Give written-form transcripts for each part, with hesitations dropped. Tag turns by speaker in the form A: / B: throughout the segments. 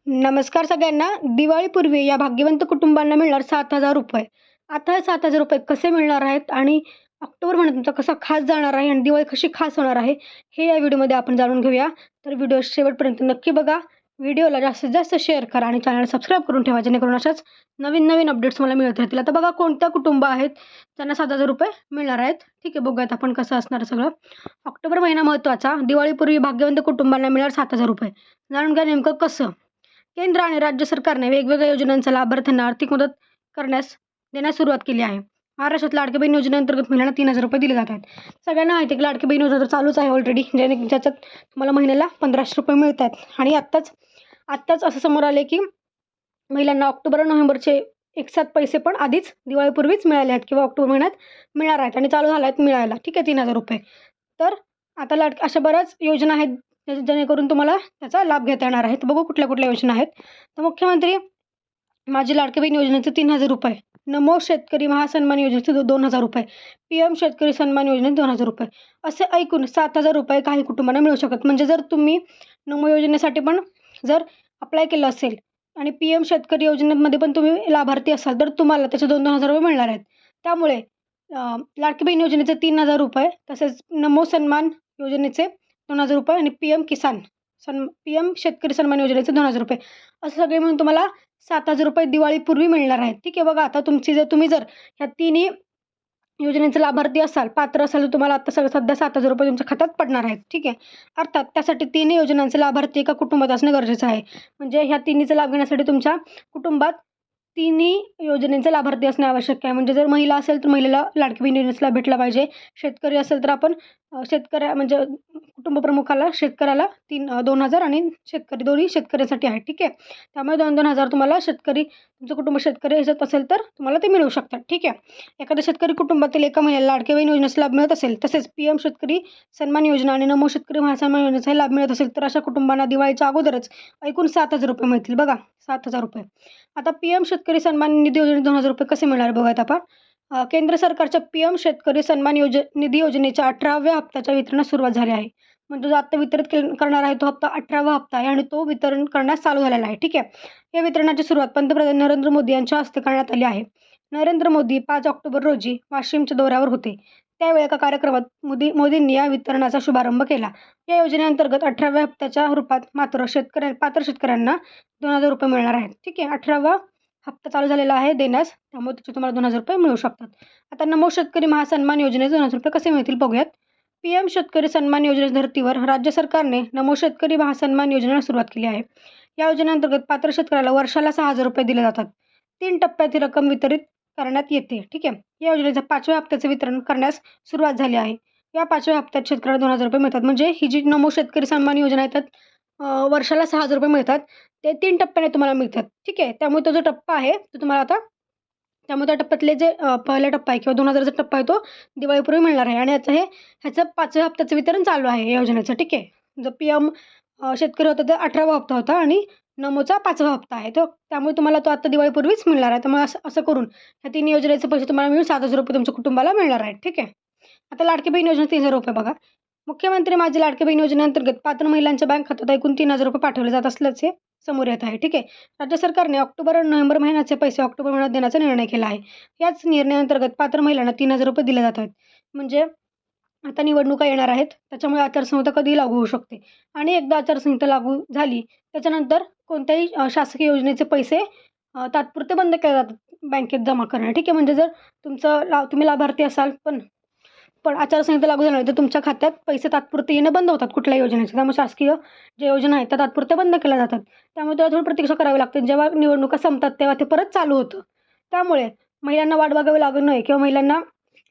A: नमस्कार सगळ्यांना. दिवाळीपूर्वी या भाग्यवंत कुटुंबांना मिळणार 7,000 रुपये. आता हे 7,000 रुपये कसे मिळणार आहेत आणि ऑक्टोबर महिना तुमचा कसा खास जाणार आहे आणि दिवाळी कशी खास होणार आहे, हे या व्हिडिओमध्ये आपण जाणून घेऊया. तर व्हिडिओ शेवटपर्यंत नक्की बघा. व्हिडिओला जास्तीत जास्त शेअर करा आणि चॅनल सबस्क्राईब करून ठेवा, जेणेकरून अशाच नवीन अपडेट्स मला मिळत राहतील. आता बघा कोणत्या कुटुंब आहेत त्यांना 7,000 रुपये मिळणार आहेत. ठीक आहे, बघूयात आपण कसं असणार सगळं. ऑक्टोबर महिना महत्त्वाचा. दिवाळीपूर्वी भाग्यवंत कुटुंबांना मिळणार 7,000 रुपये. जाणून घ्या नेमकं कसं. केंद्र आणि राज्य सरकारने वेगवेगळ्या योजनांचा लाभार्थ्यांना आर्थिक मदत देण्यास सुरुवात केली आहे. महाराष्ट्रात लाडकी बहीण योजनेअंतर्गत महिन्याला 3,000 रुपये दिले जात आहेत. सगळ्यांना माहिती आहे की लाडकी बहीण योजना तर चालूच आहे ऑलरेडी, ज्याच्यात तुम्हाला महिन्याला 1,500 रुपये मिळत आहेत. आणि आत्ताच असं समोर आले की महिलांना ऑक्टोबर आणि नोव्हेंबरचे एकसाथ पैसे पण आधीच दिवाळीपूर्वीच मिळाले आहेत किंवा ऑक्टोबर महिन्यात मिळणार आहेत आणि चालू झाल्या आहेत मिळायला. ठीक आहे, 3,000 रुपये. तर आता अशा बऱ्याच योजना आहेत जेणेकरून तुम्हाला त्याचा लाभ घेता येणार आहे. तर बघू कुठल्या कुठल्या योजना आहेत. तर मुख्यमंत्री माझी लाडकी बहीण योजनेचे 3,000 रुपये, नमो शेतकरी महासन्मान योजनेचे 2,000 रुपये, PM शेतकरी सन्मान योजनेचे 2,000 रुपये, असे ऐकून 7,000 रुपये काही कुटुंबांना मिळू शकतात. म्हणजे जर तुम्ही नमो योजनेसाठी पण जर अप्लाय केलं असेल आणि PM शेतकरी योजनेमध्ये पण तुम्ही लाभार्थी असाल तर तुम्हाला त्याचे 2,000 रुपये मिळणार आहेत. त्यामुळे लाडकी बहीण योजनेचे 3,000 रुपये, तसेच नमो सन्मान योजनेचे 2,000 रुपये आणि PM शेतकरी सन्मान योजनेचे 2,000 रुपये, असं सगळे मिळून तुम्हाला 7,000 रुपये दिवाळीपूर्वी मिळणार आहेत. ठीक आहे, बघा आता तुम्ही जर ह्या तिन्ही योजनेचे लाभार्थी असाल, पात्र असाल, तर तुम्हाला आता सध्या 7,000 रुपये तुमच्या खात्यात पडणार आहेत. ठीक आहे. अर्थात त्यासाठी तिन्ही योजनांचे लाभार्थी एका कुटुंबात असणे गरजेचं आहे. म्हणजे ह्या तिन्हीचा लाभ घेण्यासाठी तुमच्या कुटुंबात तिन्ही योजनेचे लाभार्थी असणे आवश्यक आहे. म्हणजे जर महिला असेल तर महिलेला लाडकी बहीण योजनेचा लाभ भेटला पाहिजे. शेतकरी असेल तर आपण म्हणजे कुटुंब प्रमुखाला शेतकऱ्याला 2,000 आणि शेतकरी दोन्ही शेतकऱ्यासाठी आहे. ठीक आहे. त्यामुळे 2,000 तुम्हाला तुमचं कुटुंब शेतकरी ह्याच्यात असेल तर तुम्हाला ते मिळू शकतात. ठीक आहे. एखाद्या शेतकरी कुटुंबातील एका महिलेला लाडकी बहीण योजनेचा लाभ मिळत असेल, तसेच PM शेतकरी सन्मान योजना आणि नमो शेतकरी महासन्मान योजनेचाही लाभ मिळत असेल, तर अशा कुटुंबांना दिवाळीच्या अगोदरच एकूण 7,000 रुपये मिळतील. बघा, 7,000 रुपये. आता PM शेतकरी सन्मान निधी योजनेत 2,000 रुपये कसे मिळणार बघूयात आपण. केंद्र सरकारच्या PM शेतकरी सन्मान निधी योजनेच्या 18व्या हप्त्याच्या वितरणास सुरुवात झाली आहे. म्हणजे जो आता वितरित करणार आहे तो हप्ता 18वा हप्ता आहे आणि तो वितरण करण्यास चालू झालेला आहे. ठीक आहे. या वितरणाची सुरुवात पंतप्रधान नरेंद्र मोदी यांच्या हस्ते करण्यात आली आहे. नरेंद्र मोदी 5 ऑक्टोबर रोजी वाशिमच्या दौऱ्यावर होते. त्यावेळी एका कार्यक्रमात मोदींनी या वितरणाचा शुभारंभ केला. या योजनेअंतर्गत 18व्या हप्त्याच्या रूपात पात्र शेतकऱ्यांना 2,000 रुपये मिळणार आहेत. ठीक आहे. 18वा हप्ता चालू झालेला आहे देण्यास, त्यामुळे त्याचे तुम्हाला 2,000 रुपये मिळू शकतात. आता नमो शेतकरी महासन्मान योजनेचे 2,000 रुपये कसे मिळतील बघूयात. PM शेतकरी सन्मान योजनेच्या धर्तीवर राज्य सरकारने नमो शेतकरी महासन्मान योजनेला सुरुवात केली आहे. या योजनेअंतर्गत पात्र शेतकऱ्याला वर्षाला 6,000 रुपये दिले जातात. 3 टप्प्यात ही रक्कम वितरित करण्यात येते. ठीक आहे. या योजनेच्या 5व्या हप्त्याचे वितरण करण्यास सुरुवात झाली आहे. या 5व्या हप्त्यात शेतकऱ्याला 2,000 रुपये मिळतात. म्हणजे ही जी नमो शेतकरी सन्मान योजना आहे त्यात वर्षाला 6,000 रुपये मिळतात. ते 3 टप्प्याने तुम्हाला मिळतात. ठीक आहे. त्यामुळे तो जो टप्पा आहे तो तुम्हाला आता त्यामुळे त्या टप्प्यातले जे पहिला टप्पा आहे किंवा 2,000चा टप्पा आहे तो दिवाळीपूर्वी मिळणार आहे आणि ह्याचं 5व्या हप्त्याचं वितरण चालू आहे या योजनेचं. ठीक आहे. जो PM शेतकरी होता तो 18वा हप्ता होता आणि नमोचा 5वा हप्ता आहे तो, त्यामुळे तुम्हाला तो आता दिवाळीपूर्वीच मिळणार आहे. त्यामुळे असं करून ह्या तिन्ही योजनेचे पैसे तुम्हाला मिळून 7,000 रुपये तुमच्या कुटुंबाला मिळणार आहेत. ठीक आहे. आता लाडकी बहीण योजना 3,000 रुपये बघा. मुख्यमंत्री माझी लाडकी बहीण योजनेअंतर्गत पात्र महिलांच्या बँक खात्यात एकूण 3,000 रुपये पाठवले जात असल्याचे समोर येत आहे. ठीक आहे. राज्य सरकारने ऑक्टोबर आणि नोव्हेंबर महिन्याचे पैसे ऑक्टोबर महिन्यात देण्याचा निर्णय केला आहे. याच निर्णयाअंतर्गत पात्र महिलांना 3,000 रुपये दिले जात आहेत. म्हणजे आता निवडणुका येणार आहेत, त्याच्यामुळे आचारसंहिता कधीही लागू होऊ शकते आणि एकदा आचारसंहिता लागू झाली त्याच्यानंतर कोणत्याही शासकीय योजनेचे पैसे तात्पुरते बंद केले जातात बँकेत जमा करणं. ठीक आहे. म्हणजे जर तुम्ही लाभार्थी असाल पण आचारसंहिता लागू झाल्यानंतर तर तुमच्या खात्यात पैसे तात्पुरते येणं बंद होतात कुठल्याही योजनेचे. त्यामुळे शासकीय ज्या योजना आहेत त्या तात्पुरत्या बंद केल्या जातात. त्यामुळे त्याला थोडी प्रतीक्षा करावी लागते. जेव्हा निवडणुका संपतात तेव्हा ते परत चालू होतं. त्यामुळे महिलांना वाट बघावी लागू नये किंवा महिलांना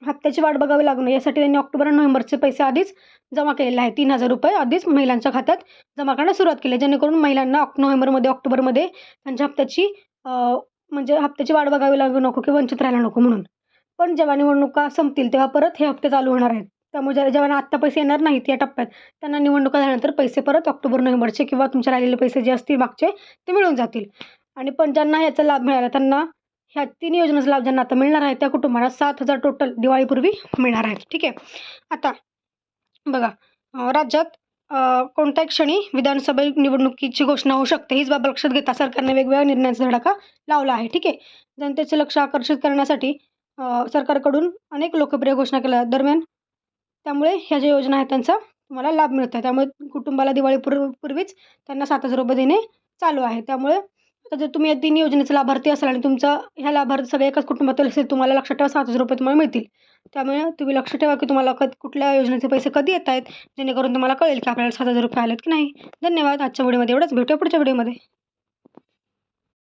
A: हप्त्याची वाट बघावी लागू नये यासाठी त्यांनी ऑक्टोबर आणि नोव्हेंबरचे पैसे आधीच जमा केलेले आहेत. 3,000 रुपये आधीच महिलांच्या खात्यात जमा करण्यास सुरुवात केली, जेणेकरून महिलांना नोव्हेंबरमध्ये ऑक्टोबरमध्ये त्यांच्या हप्त्याची वाट बघावी लागू नको किंवा वंचित राहायला नको म्हणून. पण जेव्हा निवडणुका संपतील तेव्हा परत हे हप्ते चालू होणार आहेत. त्यामुळे जेव्हा आत्ता पैसे येणार नाहीत या टप्प्यात त्यांना निवडणुका झाल्यानंतर पैसे परत ऑक्टोबर नोव्हेंबरचे किंवा तुमचे राहिलेले पैसे जे असतील मागचे ते मिळून जातील. आणि पण ज्यांना याचा लाभ मिळाला त्यांना ह्या 3 योजनेचा लाभ ज्यांना आता मिळणार आहे त्या कुटुंबाला 7,000 टोटल दिवाळीपूर्वी मिळणार आहेत. ठीक आहे. आता बघा, राज्यात कोणत्याही क्षणी विधानसभा निवडणुकीची घोषणा होऊ शकते. हीच बाब लक्षात घेता सरकारने वेगवेगळ्या निर्णयांचा धडाका लावला आहे. ठीक आहे. जनतेचे लक्ष आकर्षित करण्यासाठी सरकारकडून अनेक लोकप्रिय घोषणा केल्या दरम्यान त्यामुळे ह्या ज्या योजना आहेत त्यांचा तुम्हाला लाभ मिळत आहे. त्यामुळे कुटुंबाला पूर्वीच त्यांना 7,000 रुपये देणे चालू आहे. त्यामुळे आता जर तुम्ही या 3 योजनेचे लाभार्थी असाल आणि तुमचा ह्या लाभार्थी सगळे एकाच कुटुंबातील असेल, तुम्हाला लक्षात ठेवा 7,000 रुपये तुम्हाला मिळतील. त्यामुळे तुम्ही लक्ष ठेवा की तुम्हाला कुठल्या योजनेचे पैसे कधी येत आहेत, जेणेकरून तुम्हाला कळेल की आपल्याला 7,000 रुपये आलेत की नाही. धन्यवाद. आजच्या व्हिडिओमध्ये एवढंच. भेटूया पुढच्या व्हिडिओमध्ये.